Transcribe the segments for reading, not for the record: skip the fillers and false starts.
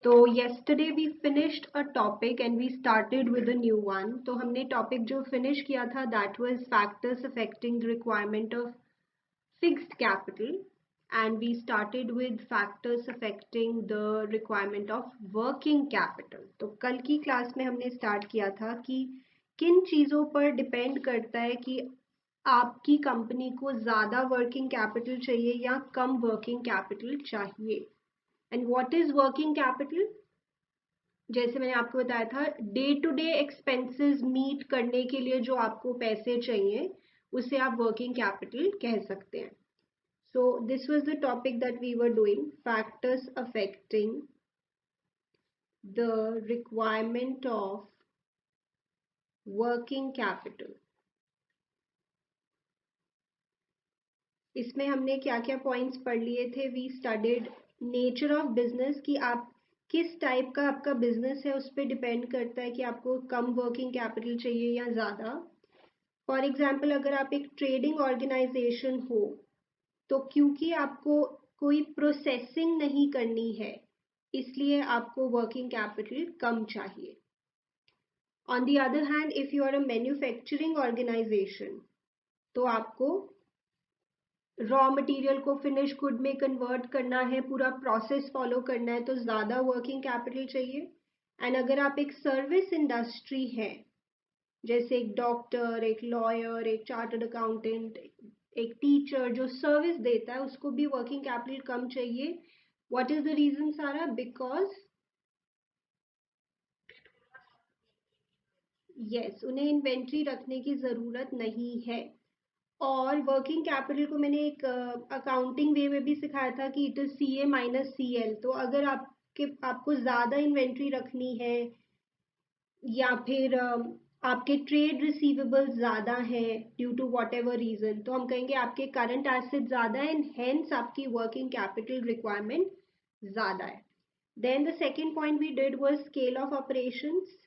तो yesterday we finished a topic and we started with a new one. तो हमने topic जो finish किया था that was factors affecting the requirement of fixed capital and we started with factors affecting the requirement of working capital. तो कल की class में हमने स्टार्ट किया था कि किन चीज़ों पर डिपेंड करता है कि आपकी कंपनी को ज़्यादा वर्किंग कैपिटल चाहिए या कम वर्किंग कैपिटल चाहिए. And what is working capital? जैसे मैंने आपको बताया था, day to day expenses meet करने के लिए जो आपको पैसे चाहिए उसे आप वर्किंग कैपिटल कह सकते हैं. So this was the topic that we were doing, factors affecting the requirement of working capital. इसमें हमने क्या क्या पॉइंट्स पढ़ लिए थे. We studied nature of business, कि आप किस टाइप का आपका बिजनेस है उस पर डिपेंड करता है कि आपको कम वर्किंग कैपिटल चाहिए या ज़्यादा. फॉर एग्जाम्पल, अगर आप एक ट्रेडिंग ऑर्गेनाइजेशन हो तो क्योंकि आपको कोई प्रोसेसिंग नहीं करनी है इसलिए आपको वर्किंग कैपिटल कम चाहिए. On the other hand, if you are a manufacturing organisation तो आपको रॉ मटेरियल को फिनिश गुड में कन्वर्ट करना है, पूरा प्रोसेस फॉलो करना है, तो ज़्यादा वर्किंग कैपिटल चाहिए. एंड अगर आप एक सर्विस इंडस्ट्री है, जैसे एक डॉक्टर, एक लॉयर, एक चार्टर्ड अकाउंटेंट, एक टीचर जो सर्विस देता है, उसको भी वर्किंग कैपिटल कम चाहिए. व्हाट इज द रीजन सारा? बिकॉज यस, उन्हें इन्वेंट्री रखने की ज़रूरत नहीं है. और वर्किंग कैपिटल को मैंने एक अकाउंटिंग वे में भी सिखाया था कि it is CA minus CL. तो अगर आपको ज़्यादा इन्वेंट्री रखनी है या फिर आपके ट्रेड रिसीवेबल्स ज़्यादा हैं due to whatever reason, तो हम कहेंगे आपके करंट एसेट ज़्यादा है एंड हेंस आपकी वर्किंग कैपिटल रिक्वायरमेंट ज़्यादा है. Then the second point we did was scale of operations,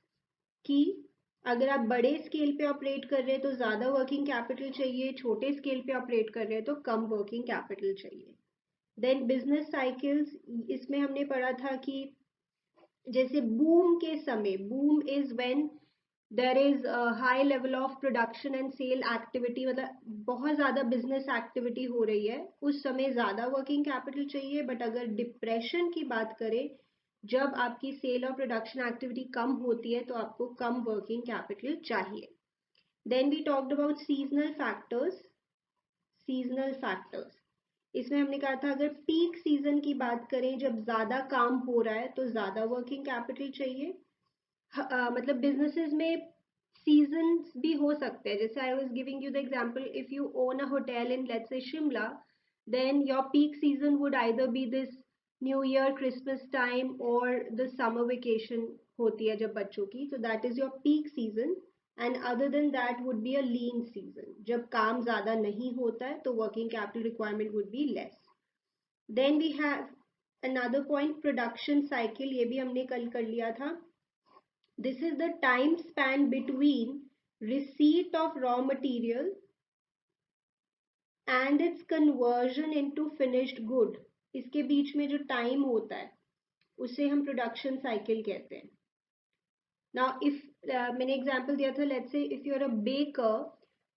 कि अगर आप बड़े स्केल पे ऑपरेट कर रहे हैं तो ज़्यादा वर्किंग कैपिटल चाहिए, छोटे स्केल पे ऑपरेट कर रहे हैं तो कम वर्किंग कैपिटल चाहिए. देन बिजनेस साइकिल्स, इसमें हमने पढ़ा था कि जैसे बूम के समय, boom is when there is high level of production and sale activity, मतलब बहुत ज़्यादा बिजनेस एक्टिविटी हो रही है, उस समय ज़्यादा वर्किंग कैपिटल चाहिए. बट अगर डिप्रेशन की बात करें, जब आपकी सेल और प्रोडक्शन एक्टिविटी कम होती है तो आपको कम वर्किंग कैपिटल चाहिए. Then we talked about seasonal factors. Seasonal factors, इसमें हमने कहा था अगर पीक सीजन की बात करें, जब ज़्यादा काम हो रहा है तो ज़्यादा वर्किंग कैपिटल चाहिए. मतलब बिजनेसेस में सीजन्स भी हो सकते हैं. जैसे I was giving you the example, if you own a hotel in let's say Shimla, then your peak season would either be this new year, Christmas time और द समर वेकेशन होती है जब बच्चों की, तो that is your peak season. And other than that would be a lean season, जब काम ज़्यादा नहीं होता है तो working capital requirement would be less. Then we have another point, production cycle, ये भी हमने कल कर लिया था. This is the time span between receipt of raw material and its conversion into finished good. इसके बीच में जो टाइम होता है उसे हम प्रोडक्शन साइकिल कहते हैं. नाउ इफ मैंने एग्जांपल दिया था, let's say if you are a baker,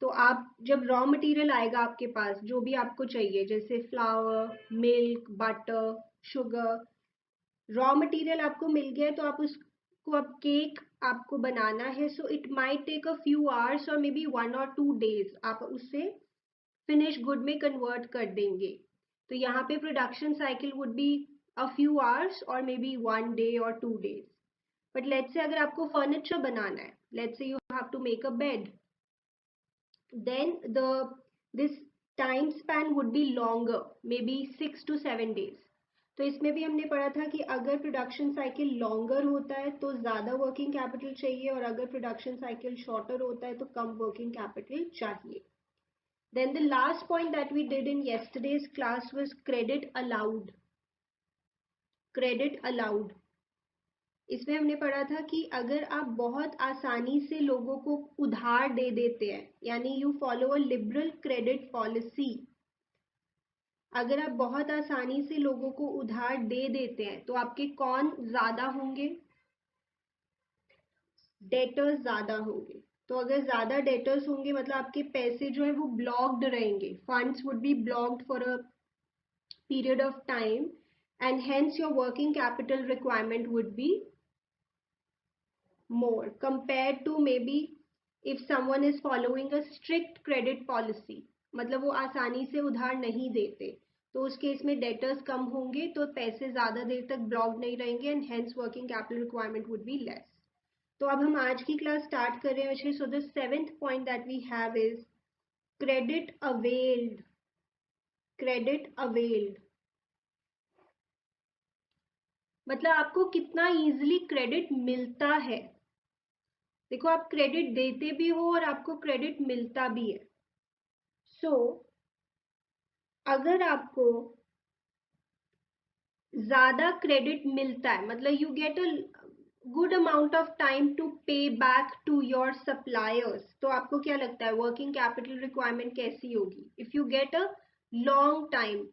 तो आप जब रॉ मटेरियल आएगा आपके पास जो भी आपको चाहिए, जैसे flower, milk, butter, sugar, raw material आपको मिल गया है तो आप उसको, अब केक आपको बनाना है, so it might take a few hours और मे बी 1 or 2 days आप उससे फिनिश गुड में कन्वर्ट कर देंगे. तो यहाँ पे production cycle would be a few hours और maybe 1 day or 2 days. But let's say अगर आपको फर्नीचर बनाना है, let's say you have to make a bed, then this time span would be longer, maybe 6 to 7 days. तो इसमें भी हमने पढ़ा था कि अगर प्रोडक्शन साइकिल लॉन्गर होता है तो ज़्यादा वर्किंग कैपिटल चाहिए और अगर प्रोडक्शन साइकिल शॉर्टर होता है तो कम वर्किंग कैपिटल चाहिए. Then the last point that we did in yesterday's class was credit allowed. Credit allowed, इसमें हमने पढ़ा था कि अगर आप बहुत आसानी से लोगों को उधार दे देते हैं, यानी you follow a liberal credit policy, अगर आप बहुत आसानी से लोगों को उधार दे देते हैं तो आपके कौन ज्यादा होंगे? डेटर्स ज्यादा होंगे। तो अगर ज्यादा डेटर्स होंगे मतलब आपके पैसे जो है वो ब्लॉक्ड रहेंगे, funds would be blocked for a period of time, and hence your working capital requirement would be more compared to maybe if someone is following a strict credit policy, मतलब वो आसानी से उधार नहीं देते, तो उस केस में डेटर्स कम होंगे तो पैसे ज्यादा देर तक ब्लॉक नहीं रहेंगे and hence working capital requirement would be less. तो अब हम आज की क्लास स्टार्ट कर रहे हैं। So the seventh point that we have is credit availed. Credit availed मतलब आपको कितना इजीली क्रेडिट मिलता है। देखो, आप क्रेडिट देते भी हो और आपको क्रेडिट मिलता भी है। सो अगर आपको ज्यादा क्रेडिट मिलता है मतलब you get a good amount of time to pay back to your suppliers, तो आपको क्या लगता है वर्किंग कैपिटल रिक्वायरमेंट कैसी होगी? If you get a long time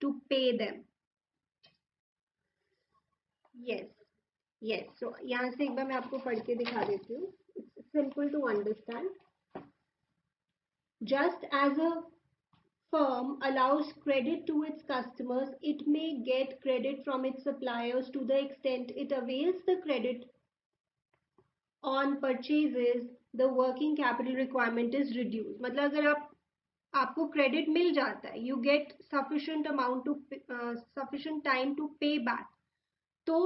to pay them. Yes, yes. So यहाँ से एक बार मैं आपको पढ़ के दिखा देती हूँ। It's simple to understand. Just as a firm allows credit to its customers, it may get credit from its suppliers to the extent it avails the credit on purchases, the working capital requirement is reduced। मतलब अगर आपको credit मिल जाता है, you get sufficient amount to sufficient time to pay back, तो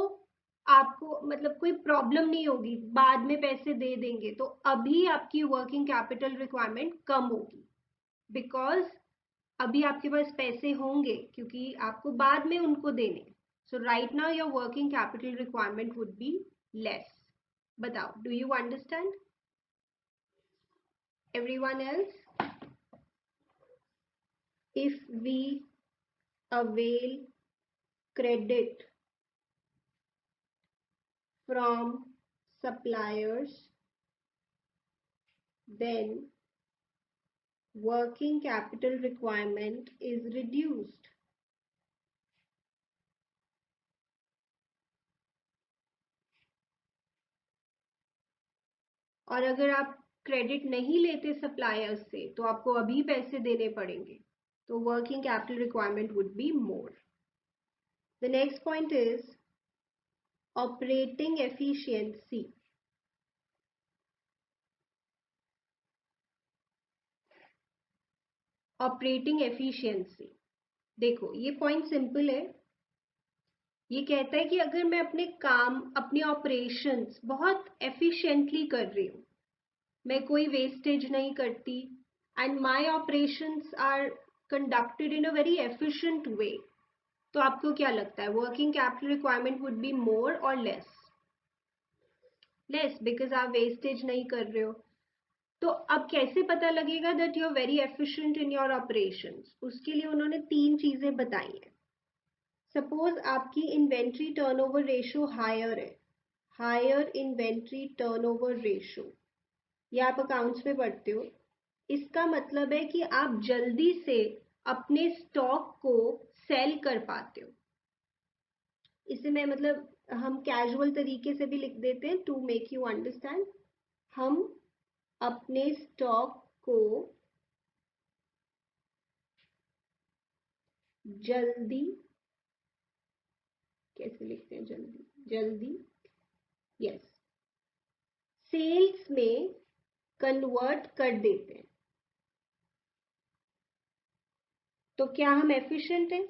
आपको मतलब कोई problem नहीं होगी, बाद में पैसे दे देंगे, तो अभी आपकी वर्किंग कैपिटल रिक्वायरमेंट कम होगी बिकॉज अभी आपके पास पैसे होंगे क्योंकि आपको बाद में उनको देने। So right now your working capital requirement would be less. बताओ, do you understand? Everyone else? If we avail credit from suppliers, then working capital requirement is reduced। और अगर आप क्रेडिट नहीं लेते सप्लायर्स से तो आपको अभी पैसे देने पड़ेंगे, तो working capital requirement would be more. The next point is operating efficiency. Operating efficiency, देखो ये पॉइंट सिंपल है। ये कहता है कि अगर मैं अपने काम, अपने ऑपरेशंस बहुत एफिशिएंटली कर रही हूँ, मैं कोई वेस्टेज नहीं करती and my operations are conducted in a very efficient way, तो आपको क्या लगता है working capital requirement would be more और लेस? लेस, बिकॉज आप वेस्टेज नहीं कर रहे हो। तो अब कैसे पता लगेगा that you are very efficient in your operations? उसके लिए उन्होंने 3 चीजें बताई हैं। सपोज आपकी इन्वेंट्री टर्नओवर रेशो हायर है, हायर इन्वेंट्री टर्नओवर रेशो, या आप अकाउंट्स में पढ़ते हो, इसका मतलब है कि आप जल्दी से अपने स्टॉक को सेल कर पाते हो। इसे मैं मतलब हम कैजुअल तरीके से भी लिख देते हैं टू मेक यू अंडरस्टैंड। हम अपने स्टॉक को जल्दी, कैसे लिखते हैं जल्दी? जल्दी, यस, सेल्स में कन्वर्ट कर देते हैं। तो क्या हम एफिशिएंट हैं?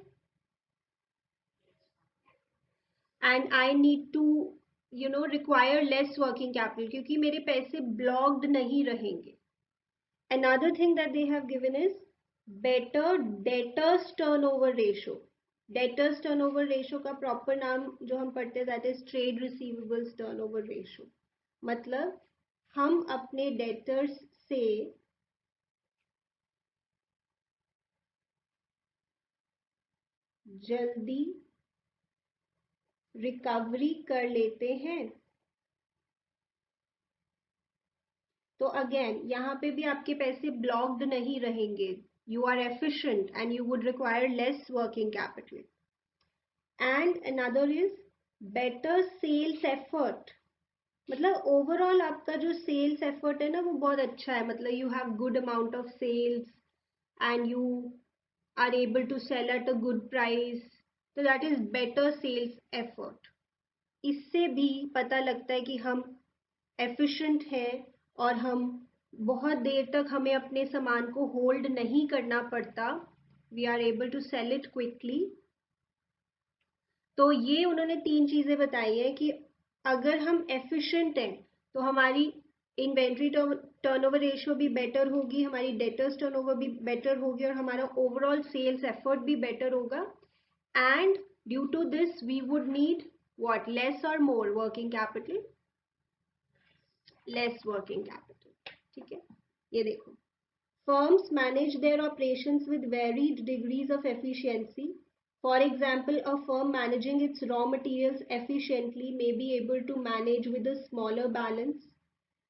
And I need to require less working capital क्योंकि मेरे पैसे ब्लॉक्ड नहीं रहेंगे। Another thing that they have given is better debtors turnover ratio। Debtors turnover ratio का प्रॉपर नाम जो हम पढ़ते हैं that is trade receivables turnover ratio. मतलब हम अपने डेटर्स से जल्दी रिकवरी कर लेते हैं। तो अगेन यहाँ पे भी आपके पैसे ब्लॉक्ड नहीं रहेंगे, you are efficient and you would require less working capital. And another is better sales effort. मतलब ओवरऑल आपका जो सेल्स एफर्ट है ना वो बहुत अच्छा है, मतलब you have good amount of sales and you are able to sell at a good price, तो that is better sales effort. इससे भी पता लगता है कि हम एफिशिएंट हैं और हम बहुत देर तक हमें अपने सामान को होल्ड नहीं करना पड़ता, we are able to sell it quickly. तो ये उन्होंने 3 चीज़ें बताई हैं कि अगर हम एफिशिएंट हैं तो हमारी इन्वेंट्री टर्नओवर रेशियो भी बेटर होगी, हमारी डेटर्स टर्नओवर भी बेटर होगी और हमारा ओवरऑल सेल्स एफर्ट भी बेटर होगा. And due to this we would need what, less और more working capital, less working capital. ठीक है, ये देखो, firms manage their operations with varied degrees of efficiency. For example, a firm managing its raw materials efficiently may be able to manage with a smaller balance.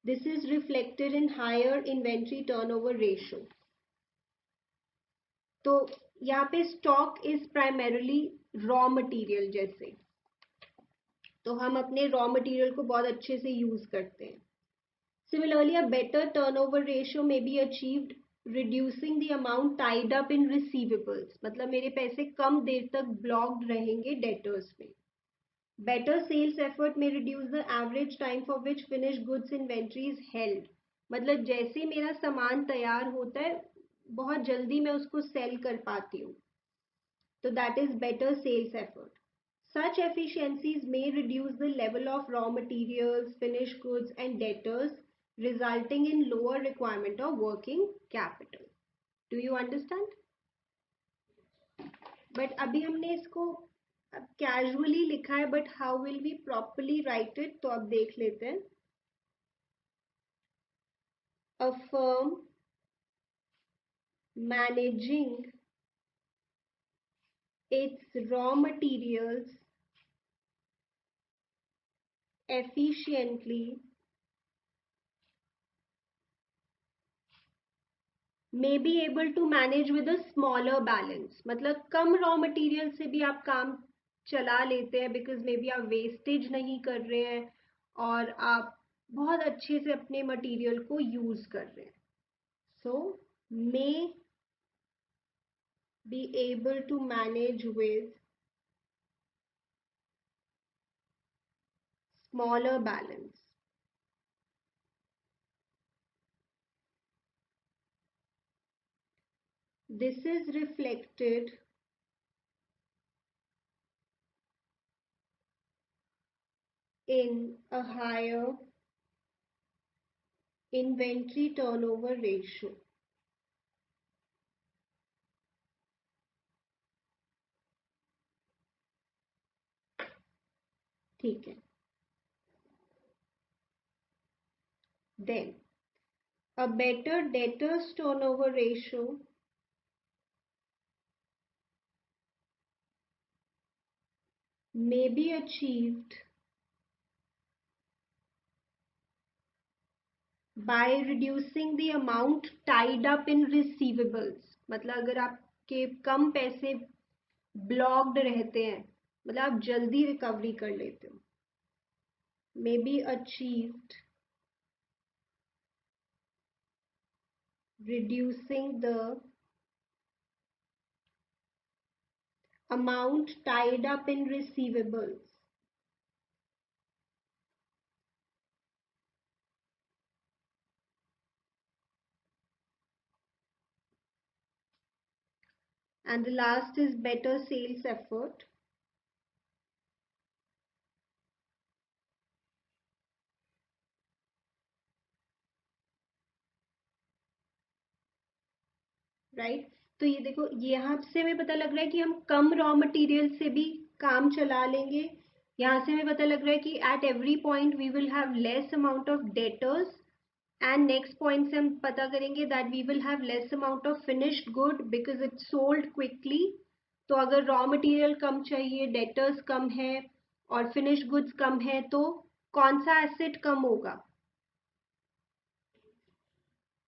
This is reflected in higher inventory turnover ratio. तो यहाँ पे stock is primarily raw material जैसे, तो हम अपने raw material को बहुत अच्छे से use करते हैं. Similarly, a better turnover ratio may be achieved reducing the amount tied up in receivables. मतलब मेरे पैसे कम देर तक blocked रहेंगे debtors में. Better sales effort may reduce the average time for which finished goods inventory is held. मतलब जैसे मेरा सामान तैयार होता है बहुत जल्दी मैं उसको सेल कर पाती हूँ, तो that is better sales effort. Such efficiencies may reduce the level of raw materials, finished goods and debtors, resulting in lower requirement of working capital. Do you understand? But अभी हमने इसको casually लिखा है, but how will we properly write it? तो अब देख लेते हैं. A firm managing its raw materials efficiently may be able to manage with a smaller balance. मतलब कम रॉ मटेरियल से भी आप काम चला लेते हैं बिकॉज मे बी आप वेस्टेज नहीं कर रहे हैं और आप बहुत अच्छे से अपने मटेरियल को यूज कर रहे हैं. So maybe able to manage with smaller balance. This is reflected in a higher inventory turnover ratio. ठीक है. Then a better debtors turnover ratio may be achieved by reducing the amount tied up in receivables. मतलब अगर आपके कम पैसे blocked रहते हैं, मतलब आप जल्दी रिकवरी कर लेते हो, may be achieved reducing the amount tied up in receivables. And the last is better sales effort. Right, तो ये देखो यहाँ से हमें पता लग रहा है कि हम कम रॉ मटेरियल से भी काम चला लेंगे. यहाँ से हमें पता लग रहा है कि at every point we will have less amount of debtors. And next point से हम पता करेंगे that we will have less amount of finished good because it's sold quickly. तो अगर रॉ मटेरियल कम चाहिए, डेटर्स कम है और फिनिश्ड गुड्स कम है, तो कौन सा एसेट कम होगा,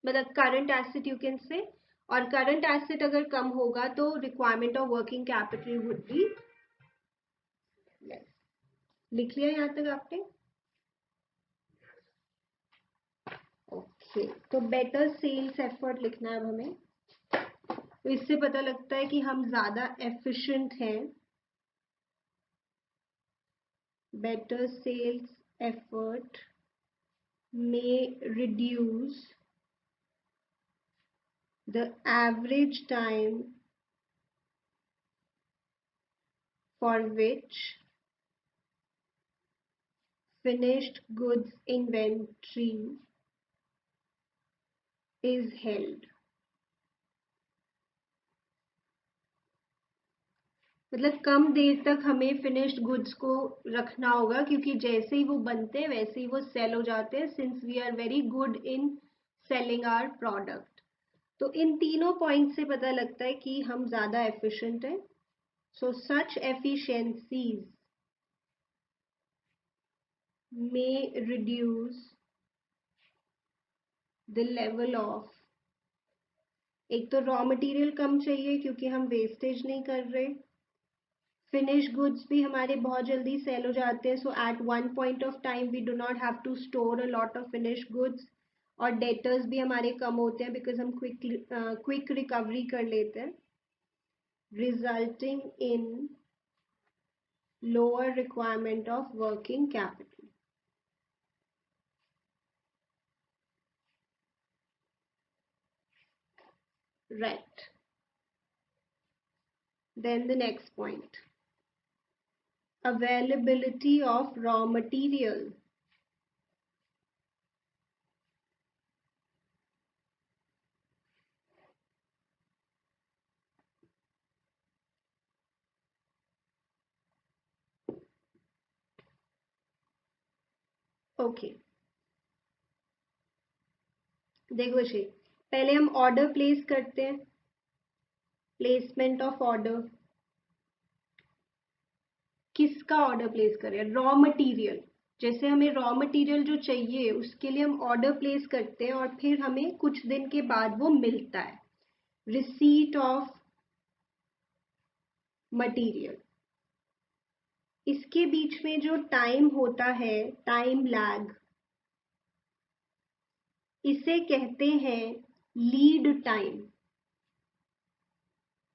मतलब current asset you can say, और करंट एसेट अगर कम होगा तो requirement of working capital would be less. लिख लिया यहाँ तक आपने? ओके, तो बेटर सेल्स एफर्ट लिखना है अब हमें। तो इससे पता लगता है कि हम ज्यादा एफिशिएंट हैं। Better sales effort may reduce the average time for which finished goods inventory is held। मतलब कम देर तक हमें फिनिश्ड गुड्स को रखना होगा, क्योंकि जैसे ही वो बनते हैं वैसे ही वो सेल हो जाते हैं, since we are very good in selling our product. तो इन तीनों पॉइंट से पता लगता है कि हम ज्यादा एफिशिएंट हैं। सो सच efficiencies may reduce the level of, एक तो रॉ मटेरियल कम चाहिए क्योंकि हम वेस्टेज नहीं कर रहे, फिनिश गुड्स भी हमारे बहुत जल्दी सेल हो जाते हैं, so at one point of time we do not have to store a lot of finish goods, और डेटर्स भी हमारे कम होते हैं बिकॉज हम क्विक रिकवरी कर लेते हैं, resulting in lower requirement of working capital. Right. Then the next point, availability of raw material। Okay, देखो जी, पहले हम ऑर्डर प्लेस करते हैं, प्लेसमेंट ऑफ ऑर्डर। किसका ऑर्डर प्लेस करें? Raw material. जैसे हमें रॉ मटेरियल जो चाहिए उसके लिए हम ऑर्डर प्लेस करते हैं और फिर हमें कुछ दिन के बाद वो मिलता है, रिसीट ऑफ मटेरियल। इसके बीच में जो टाइम होता है, टाइम लैग, इसे कहते हैं लीड टाइम।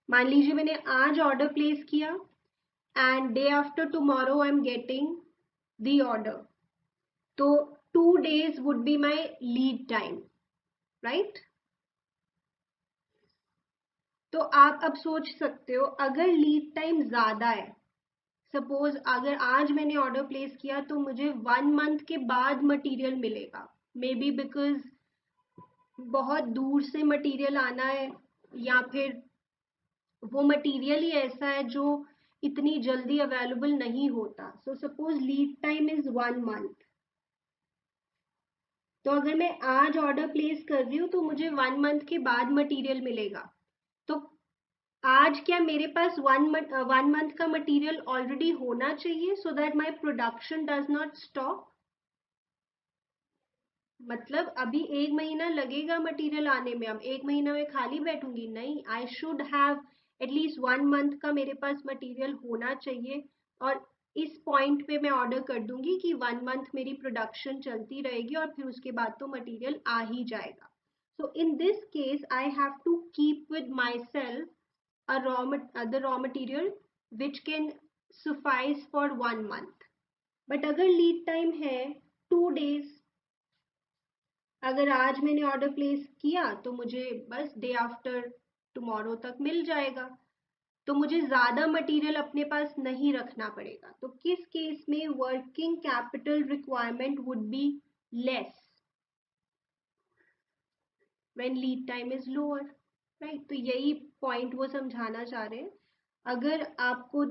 मान लीजिए मैंने आज ऑर्डर प्लेस किया and day after tomorrow I am getting the order, तो 2 days would be my lead time, right? तो आप अब सोच सकते हो, अगर लीड टाइम ज्यादा है, सपोज अगर आज मैंने ऑर्डर प्लेस किया तो मुझे 1 month के बाद मटेरियल मिलेगा, मे बी बिकॉज बहुत दूर से मटेरियल आना है, या फिर वो मटेरियल ही ऐसा है जो इतनी जल्दी अवेलेबल नहीं होता। So suppose lead time is 1 month। तो अगर मैं आज ऑर्डर प्लेस कर रही हूँ तो मुझे 1 month के बाद मटेरियल मिलेगा। तो आज क्या मेरे पास 1 month का मटेरियल ऑलरेडी होना चाहिए so that my production does not stop. मतलब अभी 1 महीना लगेगा मटेरियल आने में, अब 1 महीना में खाली बैठूंगी? नहीं, I should have at least 1 month का मेरे पास मटेरियल होना चाहिए। और इस पॉइंट पे मैं ऑर्डर कर दूंगी कि 1 month मेरी प्रोडक्शन चलती रहेगी और फिर उसके बाद तो मटेरियल आ ही जाएगा। So in this case I have to keep with myself the raw material which can suffice for 1 month। But अगर लीड टाइम है 2 days, अगर आज मैंने ऑर्डर प्लेस किया तो मुझे बस डे आफ्टर टुमारो तक मिल जाएगा, तो मुझे ज्यादा मटेरियल अपने पास नहीं रखना पड़ेगा। तो किस केस में working capital requirement would be less? When lead time is lower, right? तो यही पॉइंट वो समझाना चाह रहे हैं। अगर आपको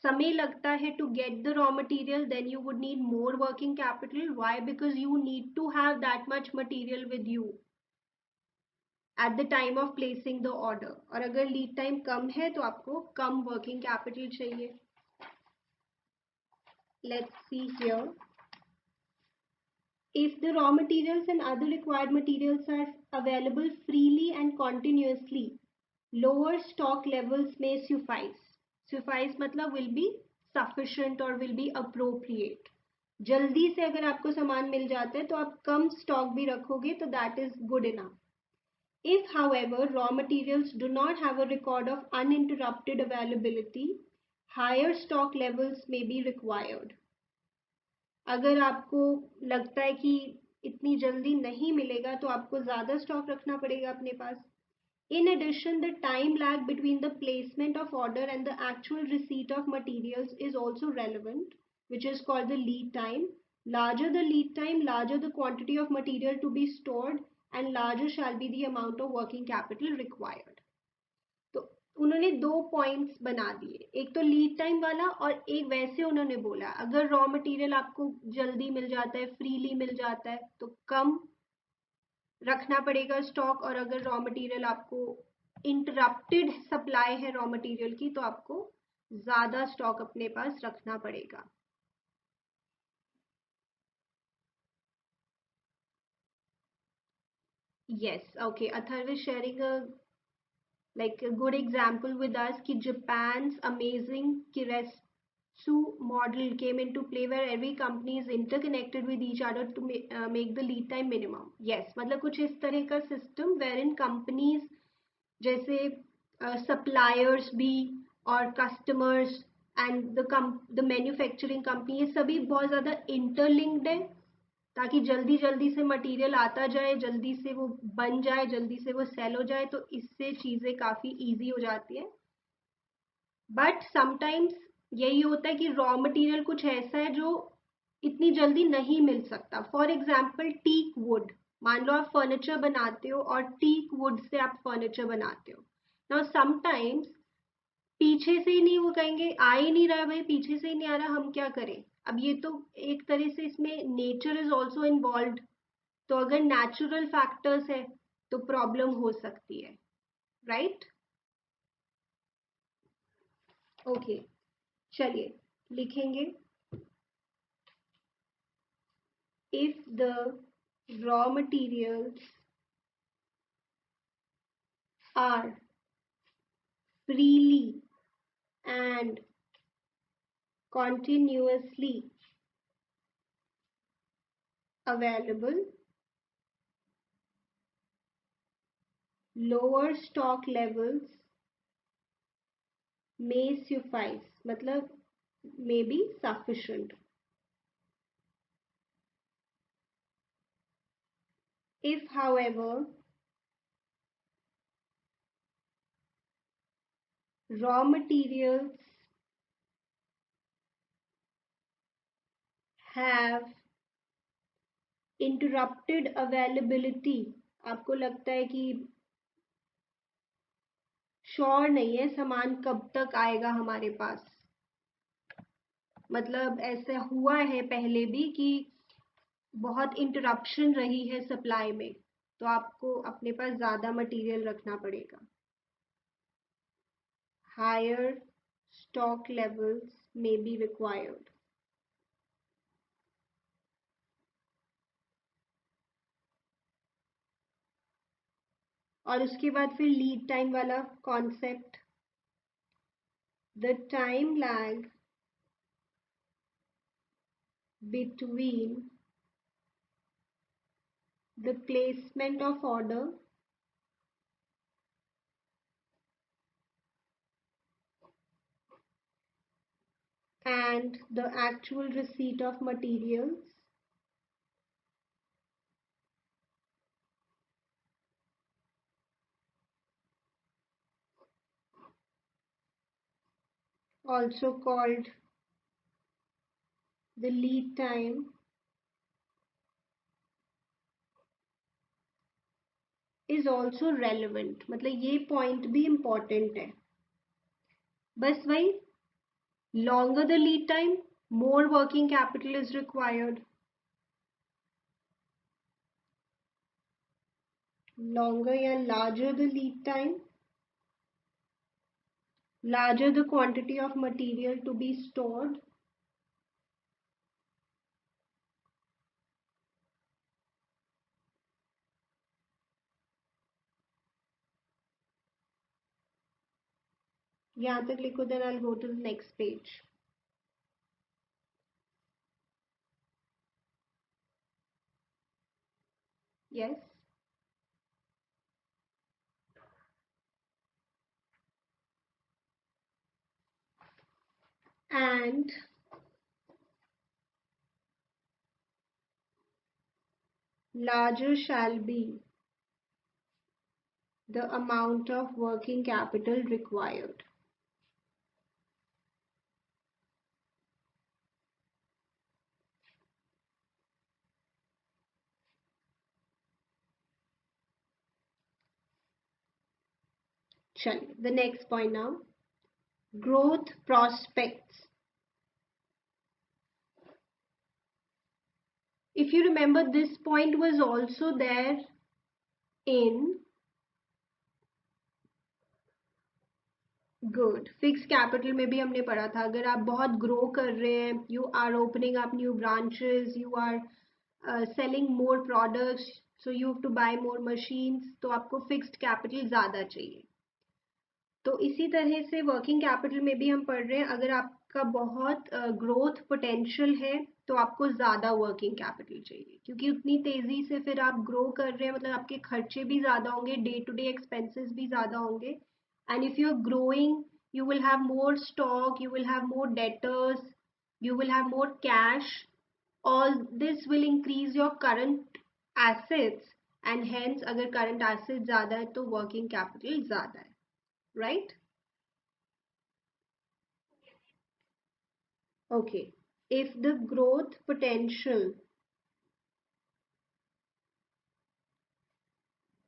समय लगता है to get the raw material, then you would need more working capital. Why? Because you need to have that much material with you at the time of placing the order. और अगर लीड टाइम कम है तो आपको कम working capital चाहिए। Let's see here, If the raw materials and other required materials are available freely and continuously, lower stock levels may suffice. Suffice मतलब will be sufficient or will be appropriate. जल्दी से अगर आपको सामान मिल जाता है तो आप कम स्टॉक भी रखोगे तो that is good enough. If, however, raw materials do not have a record of uninterrupted availability, higher stock levels may be required. अगर आपको लगता है कि इतनी जल्दी नहीं मिलेगा तो आपको ज़्यादा स्टॉक रखना पड़ेगा अपने पास. In addition, the time lag between the placement of order and the actual receipt of materials is also relevant, which is called the lead time. Larger the lead time, larger the quantity of material to be stored, and larger shall be the amount of working capital required. तो उन्होंने दो points बना दिए, एक तो lead time वाला और एक वैसे उन्होंने बोला अगर रॉ मटेरियल आपको जल्दी मिल जाता है, फ्रीली मिल जाता है तो कम रखना पड़ेगा स्टॉक, और अगर रॉ मटेरियल आपको इंटरप्टेड सप्लाई है रॉ मटेरियल की तो आपको ज्यादा स्टॉक अपने पास रखना पड़ेगा. Yes, okay. Atharv is sharing a good example with us कि Japan's amazing Kiretsu model came into play where every company is interconnected with each other to make the lead time minimum. Yes, मतलब कुछ इस तरह का system wherein companies जैसे suppliers भी और customers and the manufacturing company ये सभी बहुत ज़्यादा interlinked है ताकि जल्दी जल्दी से मटेरियल आता जाए, जल्दी से वो बन जाए, जल्दी से वो सेल हो जाए, तो इससे चीज़ें काफ़ी इजी हो जाती है. बट समटाइम्स यही होता है कि रॉ मटेरियल कुछ ऐसा है जो इतनी जल्दी नहीं मिल सकता. फॉर एग्जाम्पल टीक वुड, मान लो आप फर्नीचर बनाते हो और टीक वुड से आप फर्नीचर बनाते हो. नाउ समटाइम्स पीछे से ही नहीं, वो कहेंगे आ ही नहीं रहा भाई, पीछे से ही नहीं आ रहा, हम क्या करें. अब ये तो एक तरह से इसमें नेचर इज ऑल्सो इन्वॉल्व, तो अगर नेचुरल फैक्टर्स है तो प्रॉब्लम हो सकती है, राइट. ओके, चलिए लिखेंगे. If the raw materials are freely and continuously available, lower stock levels may suffice, मतलब may be sufficient. If, however, raw materials have interrupted availability, आपको लगता है कि श्योर नहीं है सामान कब तक आएगा हमारे पास, मतलब ऐसा हुआ है पहले भी कि बहुत इंटरप्शन रही है सप्लाई में, तो आपको अपने पास ज़्यादा मटेरियल रखना पड़ेगा. Higher stock levels may be required. और उसके बाद फिर लीड टाइम वाला concept, the time lag between the placement of order and the actual receipt of materials also called the lead time is also relevant. मतलब ये point भी important है. बस वही, longer the lead time, more working capital is required. Longer या larger the lead time, larger the quantity of material to be stored, यहाँ तक लिखो, then I'll go to the next page. Yes. And larger shall be the amount of working capital required. Chaliye, the next point now, growth prospects. If you remember, this point was also there in good. Fix capital में भी हमने पढ़ा था, अगर आप बहुत grow कर रहे हैं, you are opening up new branches, you are selling more products, so you have to buy more machines, तो आपको फिक्स्ड कैपिटल ज़्यादा चाहिए. तो इसी तरह से वर्किंग कैपिटल में भी हम पढ़ रहे हैं, अगर आपका बहुत ग्रोथ पोटेंशियल है तो आपको ज़्यादा वर्किंग कैपिटल चाहिए, क्योंकि उतनी तेज़ी से फिर आप ग्रो कर रहे हैं, मतलब आपके खर्चे भी ज़्यादा होंगे, डे टू डे एक्सपेंसेस भी ज़्यादा होंगे. And if you're growing, you will have more stock, you will have more debtors, you will have more cash. All this will increase your current assets, and hence अगर current assets ज़्यादा है तो working capital ज़्यादा है, right? Okay. If the growth potential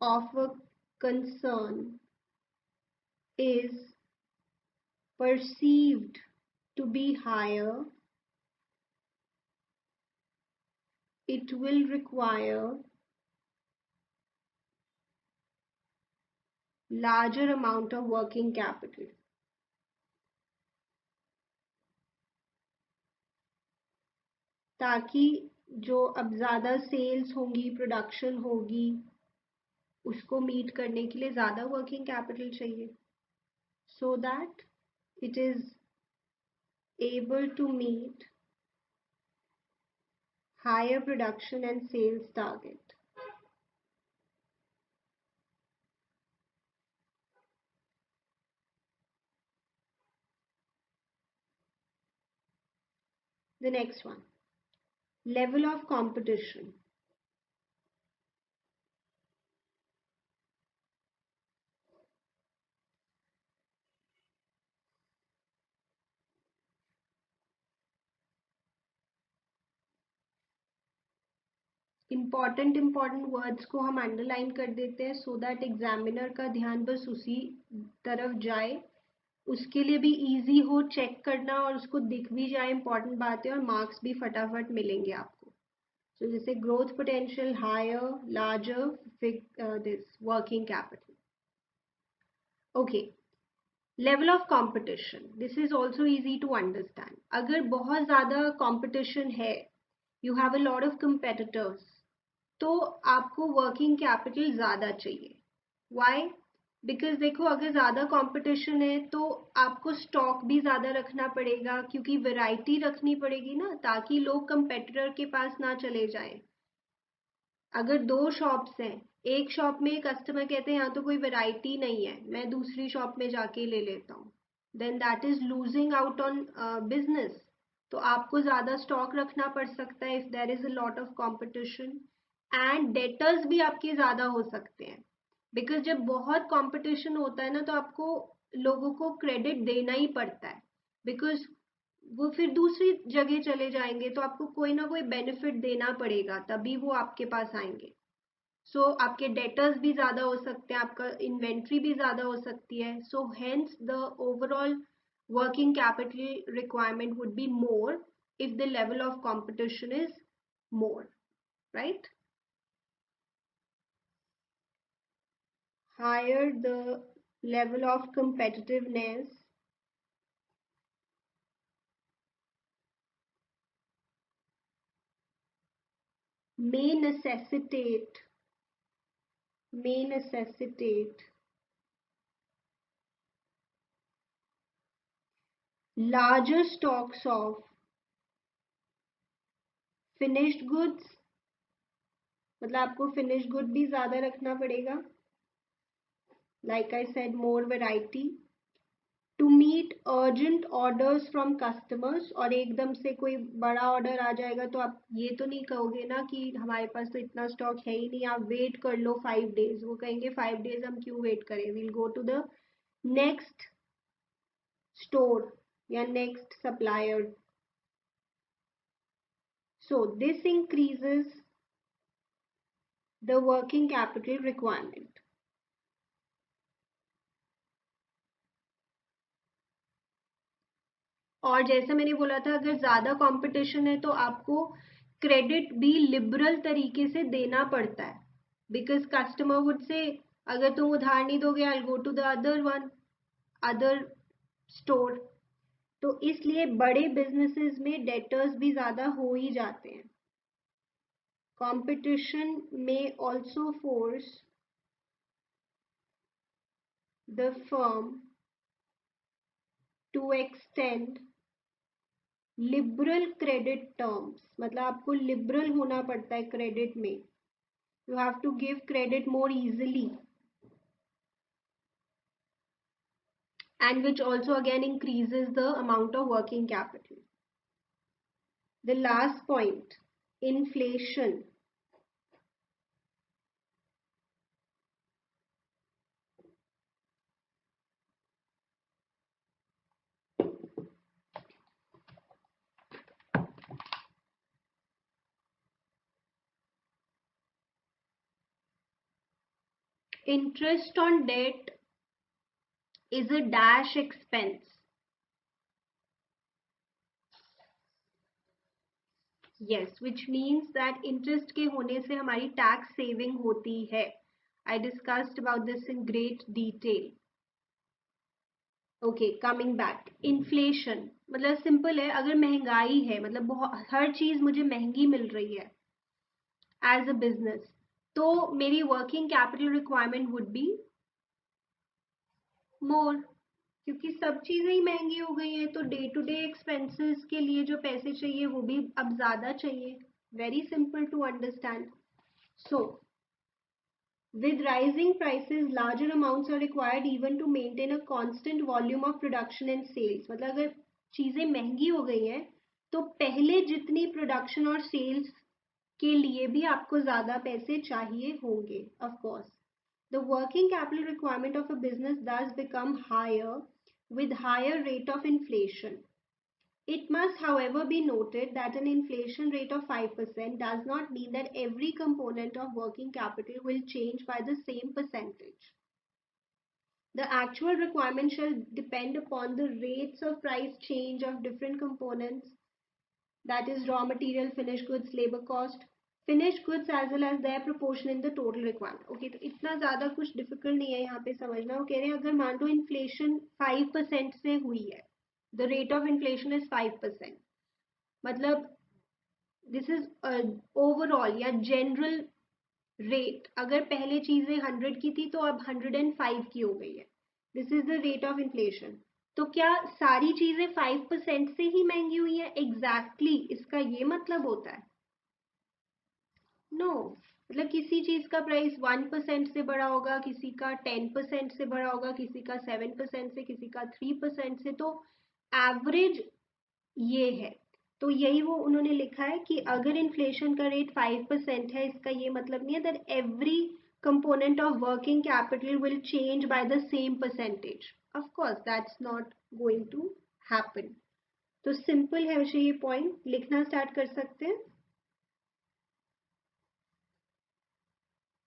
of a concern is perceived to be higher, it will require larger amount of working capital. ताकि जो अब ज़्यादा सेल्स होंगी, प्रोडक्शन होगी, उसको मीट करने के लिए ज़्यादा वर्किंग कैपिटल चाहिए, so that it is able to meet higher production and sales target. The next one, level of competition. Important words को हम अंडरलाइन कर देते हैं, सो दैट एग्जामिनर का ध्यान बस उसी तरफ जाए, उसके लिए भी इजी हो चेक करना, और उसको दिख भी जाए इंपॉर्टेंट बातें, और मार्क्स भी फटाफट मिलेंगे आपको. सो जैसे growth potential higher, larger, this working capital. Okay. Level of competition, this is also easy to understand. अगर बहुत ज़्यादा कंपटीशन है, you have a lot of competitors, तो आपको वर्किंग कैपिटल ज़्यादा चाहिए. वाई? बिकॉज देखो, अगर ज़्यादा कंपटीशन है तो आपको स्टॉक भी ज़्यादा रखना पड़ेगा, क्योंकि वैरायटी रखनी पड़ेगी ना, ताकि लोग कंपेटिटर के पास ना चले जाएं. अगर दो शॉप्स हैं, एक शॉप में कस्टमर कहते हैं यहाँ तो कोई वैरायटी नहीं है, मैं दूसरी शॉप में जाके ले लेता हूँ, then that is losing out on business. तो आपको ज़्यादा स्टॉक रखना पड़ सकता है if there is a lot of competition. And debtors भी आपके ज़्यादा हो सकते हैं, बिकॉज जब बहुत कंपटीशन होता है ना, तो आपको लोगों को क्रेडिट देना ही पड़ता है, बिकॉज वो फिर दूसरी जगह चले जाएंगे, तो आपको कोई ना कोई बेनिफिट देना पड़ेगा, तभी वो आपके पास आएंगे. सो आपके डेटर्स भी ज़्यादा हो सकते हैं, आपका इन्वेंट्री भी ज़्यादा हो सकती है, so hence the overall working capital requirement would be more if the level of competition is more, right? Higher the level of competitiveness, may necessitate may necessitate larger stocks of finished goods, मतलब आपको finished good भी ज़्यादा रखना पड़ेगा. Like I said, more variety. To meet urgent orders from customers, और एकदम से कोई बड़ा ऑर्डर आ जाएगा तो आप ये तो नहीं कहोगे ना कि हमारे पास तो इतना स्टॉक है ही नहीं, आप वेट कर लो 5 days. वो कहेंगे 5 days हम क्यों वेट करें, we'll go to the next store या next supplier. So this increases the working capital requirement. और जैसा मैंने बोला था, अगर ज़्यादा कंपटीशन है तो आपको क्रेडिट भी लिबरल तरीके से देना पड़ता है, बिकॉज कस्टमर वुड से अगर तुम उधार नहीं दोगे, I go to the other store. तो इसलिए बड़े बिजनेसेस में डेटर्स भी ज़्यादा हो ही जाते हैं. कंपटीशन में also force the firm to extend liberal credit terms. मतलब आपको लिबरल होना पड़ता है क्रेडिट में. You have to give credit more easily, and which also again increases the amount of working capital. The last point, inflation. Interest on debt is a dash expense. Yes, which means that interest के होने से हमारी tax saving होती है. I discussed about this in great detail. Okay, coming back. Inflation मतलब simple है, अगर महंगाई है मतलब हर चीज मुझे महंगी मिल रही है एज अ बिजनेस, तो मेरी working capital requirement would be मोर, क्योंकि सब चीजें ही महंगी हो गई हैं. तो डे टू डे एक्सपेंसेस के लिए जो पैसे चाहिए वो भी अब ज्यादा चाहिए. Very simple to understand. So with rising prices larger amounts are required even to maintain a constant volume of production and sales. मतलब अगर चीजें महंगी हो गई हैं तो पहले जितनी प्रोडक्शन और सेल्स के लिए भी आपको ज्यादा पैसे चाहिए होंगे. Of course, the working capital requirement of a business does become higher with higher rate of inflation. It must, however, be noted that an inflation rate of 5% does not mean that every component of working capital will change by the same percentage. The actual requirement shall depend upon the rates of price change of different components, that is raw material, finished goods, labor cost, finished goods as well as their proportion in the total requirement. Okay, तो इतना ज़्यादा कुछ difficult नहीं है यहाँ पे समझना. वो कह रहे हैं अगर मान लो इन्फ्लेशन 5% से हुई है, the rate of inflation is 5%, मतलब दिस इज ओवरऑल या जनरल रेट. अगर पहले चीजें 100 की थी तो अब 105 की हो गई है. This is the rate of inflation. तो क्या सारी चीजें 5% से ही महंगी हुई है? एग्जैक्टली इसका ये मतलब होता है? नो मतलब किसी चीज का प्राइस 1% से बढ़ा होगा, किसी का 10% से बढ़ा होगा, किसी का 7% से, किसी का 3% से. तो एवरेज ये है. तो यही वो उन्होंने लिखा है कि अगर इन्फ्लेशन का रेट 5% है, इसका ये मतलब नहीं है that every component of working capital will change by the same percentage. Of course that's not going to happen. तो सिंपल है वैसे, ये पॉइंट लिखना स्टार्ट कर सकते हैं.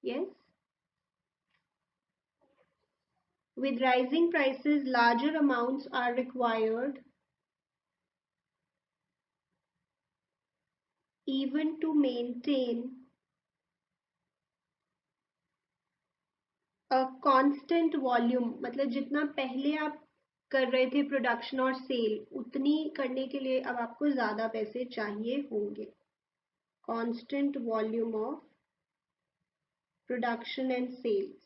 Yes. With rising prices, larger amounts are required even to maintain constant volume. मतलब जितना पहले आप कर रहे थे प्रोडक्शन और सेल, उतनी करने के लिए अब आपको ज़्यादा पैसे चाहिए होंगे. Constant volume of production and sales.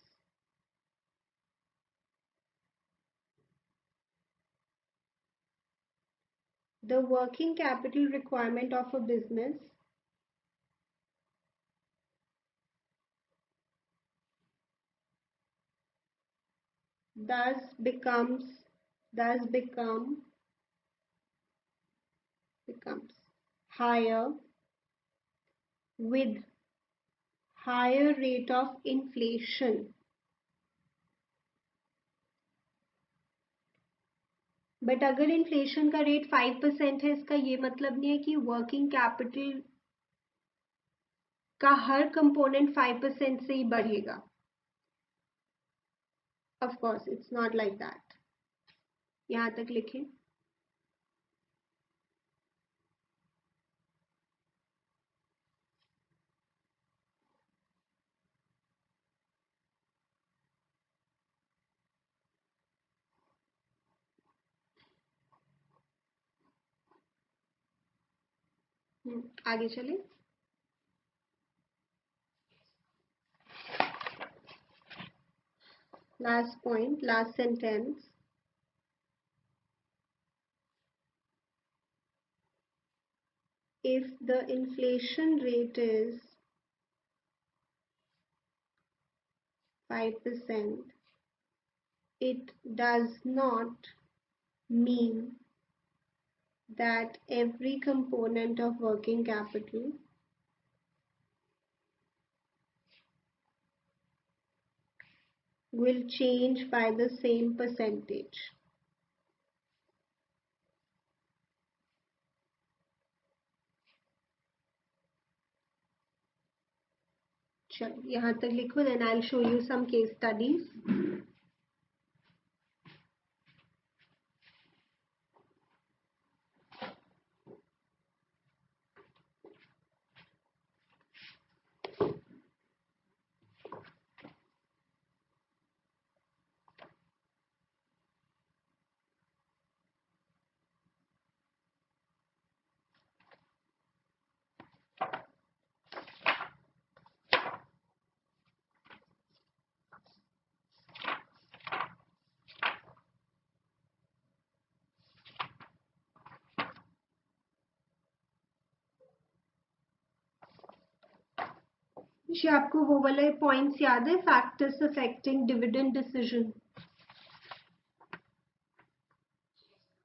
the working capital requirement of a business thus becomes higher with higher rate of inflation. But अगर इन्फ्लेशन का रेट 5% है, इसका ये मतलब नहीं है कि वर्किंग कैपिटल का हर कंपोनेंट 5% से ही बढ़ेगा. Of course it's not like that. यहां तक लिखें. आगे चले. Last point, last sentence. If the inflation rate is 5%, it does not mean that every component of working capital will change by the same percentage. चलो यहाँ तक लिखो, then I'll show you some case studies. जी आपको वो वाले points याद है, factors affecting dividend decision?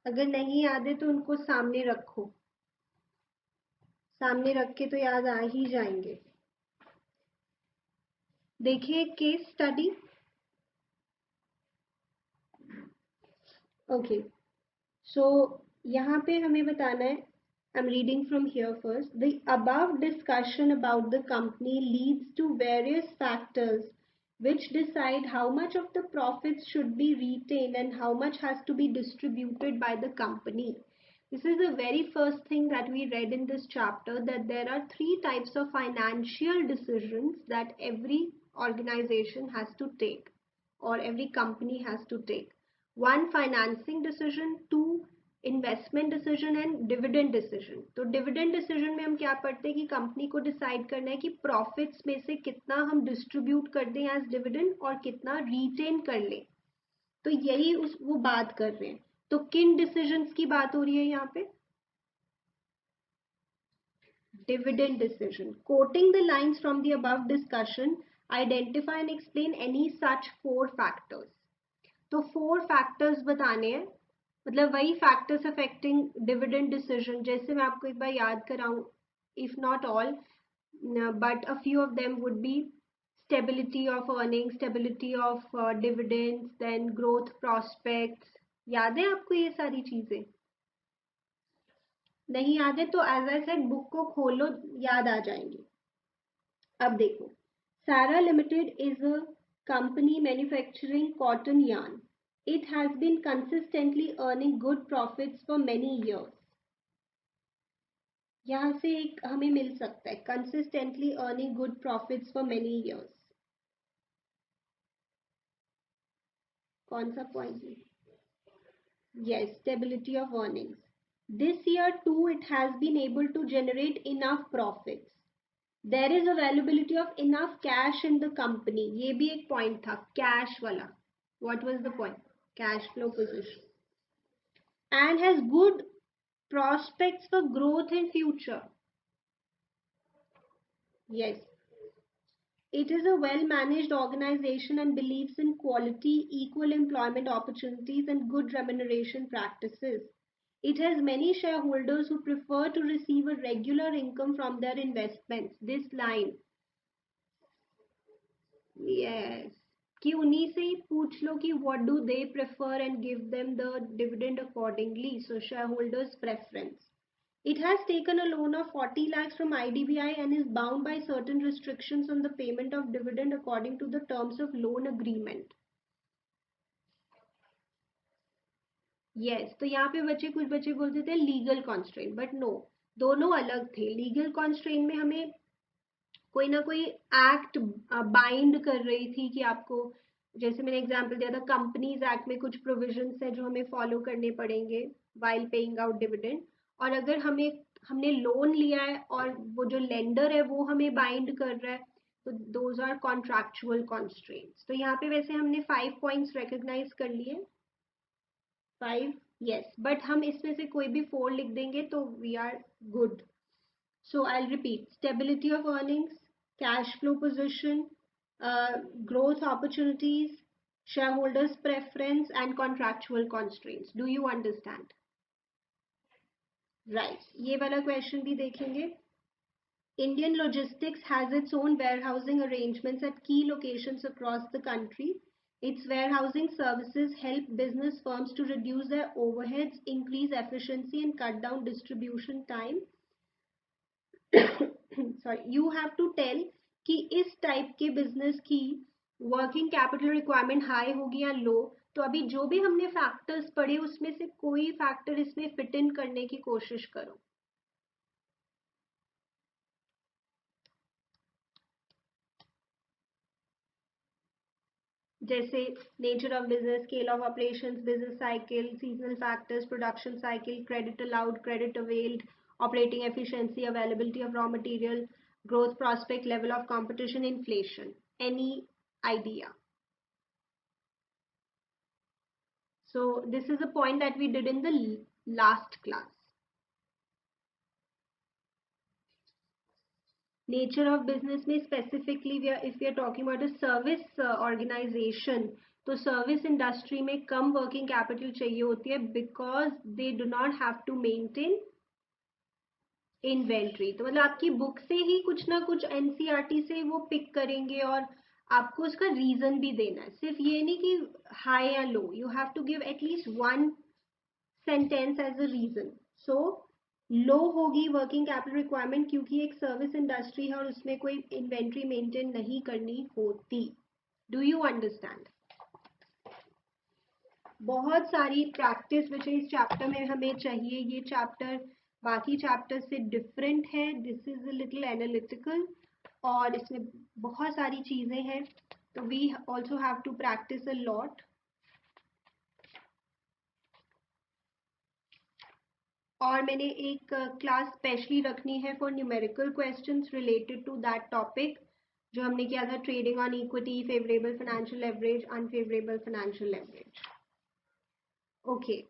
अगर नहीं याद है तो उनको सामने रखो, सामने रख के तो याद आ ही जाएंगे. देखिए केस स्टडी. ओके, सो यहाँ पे हमें बताना है. I'm reading from here first. The above discussion about the company leads to various factors which decide how much of the profits should be retained and how much has to be distributed by the company. This is the very first thing that we read in this chapter, that there are three types of financial decisions that every organization has to take or every company has to take. One, financing decision. Two, investment decision and dividend decision. तो dividend decision में हम क्या पढ़ते हैं कि company को decide करना है कि प्रॉफिट्स में से कितना हम डिस्ट्रीब्यूट कर दें एज डिविडेंड और कितना रिटेन कर लें. तो यही वो बात कर रहे हैं. तो किन डिसीजंस की बात हो रही है यहाँ पे? Dividend decision. Coating the lines from the above discussion, identify and explain any such 4 factors. तो 4 फैक्टर्स बताने हैं, मतलब वही फैक्टर्स अफेक्टिंग डिविडेंड डिसीजन. जैसे मैं आपको एक बार याद कराऊं, if not all but a few of them would be stability of earning, stability of dividends, then growth prospects. याद है आपको ये सारी चीजें? नहीं याद है तो एज आई सेड बुक को खोलो, याद आ जाएंगे. अब देखो, सारा limited is a company manufacturing cotton yarn. It has been consistently earning good profits for many years. यहाँ से एक हमें मिल सकता है, consistently earning good profits for many years. कौन सा पॉइंट है? Yes, stability of earnings. This year too it has been able to generate enough profits. There is availability of enough cash in the company. ये भी एक point था, cash वाला. What was the point? Cash flow position. And has good prospects for growth in future. Yes. It is a well-managed organization and believes in quality, equal employment opportunities, and good remuneration practices. It has many shareholders who prefer to receive a regular income from their investments. This line, yes, कि उन्हीं से ही पूछ लो कि what do they prefer and give them the dividend accordingly. So shareholders' preference. It has taken a loan of 40 lakhs from IDBI and is bound by certain restrictions on the payment of dividend according to the terms of loan agreement. Yes, तो यहाँ पे कुछ बच्चे बोलते थे legal constraint, but no, दोनों अलग थे. लीगल कॉन्स्ट्रेंट में हमें कोई ना कोई एक्ट बाइंड कर रही थी कि आपको, जैसे मैंने एग्जांपल दिया था, कंपनीज एक्ट में कुछ प्रोविजंस है जो हमें फॉलो करने पड़ेंगे वाइल पेइंग आउट डिविडेंड. और अगर हमने लोन लिया है और वो जो लेंडर है वो हमें बाइंड कर रहा है, तो दोज आर कॉन्ट्रैक्चुअल कॉन्स्ट्रेंट्स. तो यहाँ पे वैसे हमने 5 पॉइंट्स रिकॉग्नाइज कर लिए. 5, यस, बट हम इसमें से कोई भी 4 लिख देंगे तो we are good. So I'll repeat: stability of earnings, cash flow position, growth opportunities, shareholders' preference, and contractual constraints. Do you understand? Right. ये वाला question भी देखेंगे. Indian Logistics has its own warehousing arrangements at key locations across the country. Its warehousing services help business firms to reduce their overheads, increase efficiency, and cut down distribution time. Sorry, you have to tell कि इस type के business की working capital requirement high होगी या लो. तो अभी जो भी हमने फैक्टर्स पढ़े उसमें से कोई फैक्टर इसमें फिट इन करने की कोशिश करो. जैसे nature of business, scale of operations, business cycle, seasonal factors, production cycle, credit allowed, credit availed, operating efficiency, availability of raw material, growth prospect, level of competition, inflation. Any idea? So this is a point that we did in the last class. Nature of business में specifically if we are talking about a service organization, तो service industry में कम working capital चाहिए होती है because they do not have to maintain inventory. तो मतलब आपकी book से ही कुछ ना कुछ एनसीईआरटी से वो पिक करेंगे और आपको उसका रीजन भी देना है. सिर्फ ये नहीं कि हाई या low, you have to give at least 1 sentence as a reason. So low होगी वर्किंग कैपिटल रिक्वायरमेंट क्योंकि एक सर्विस इंडस्ट्री है और उसमें कोई इन्वेंट्री मेंटेन नहीं करनी होती. Do you understand? बहुत सारी प्रैक्टिस विच इस चैप्टर में हमें चाहिए. ये चैप्टर बाकी चैप्टर से डिफरेंट है. This is a little analytical और इसमें बहुत सारी चीजें हैं, तो we also have to practise a lot. और मैंने एक क्लास स्पेशली रखनी है for numerical questions related to that topic, जो हमने किया था trading on equity, favourable financial leverage, unfavourable financial leverage. Okay.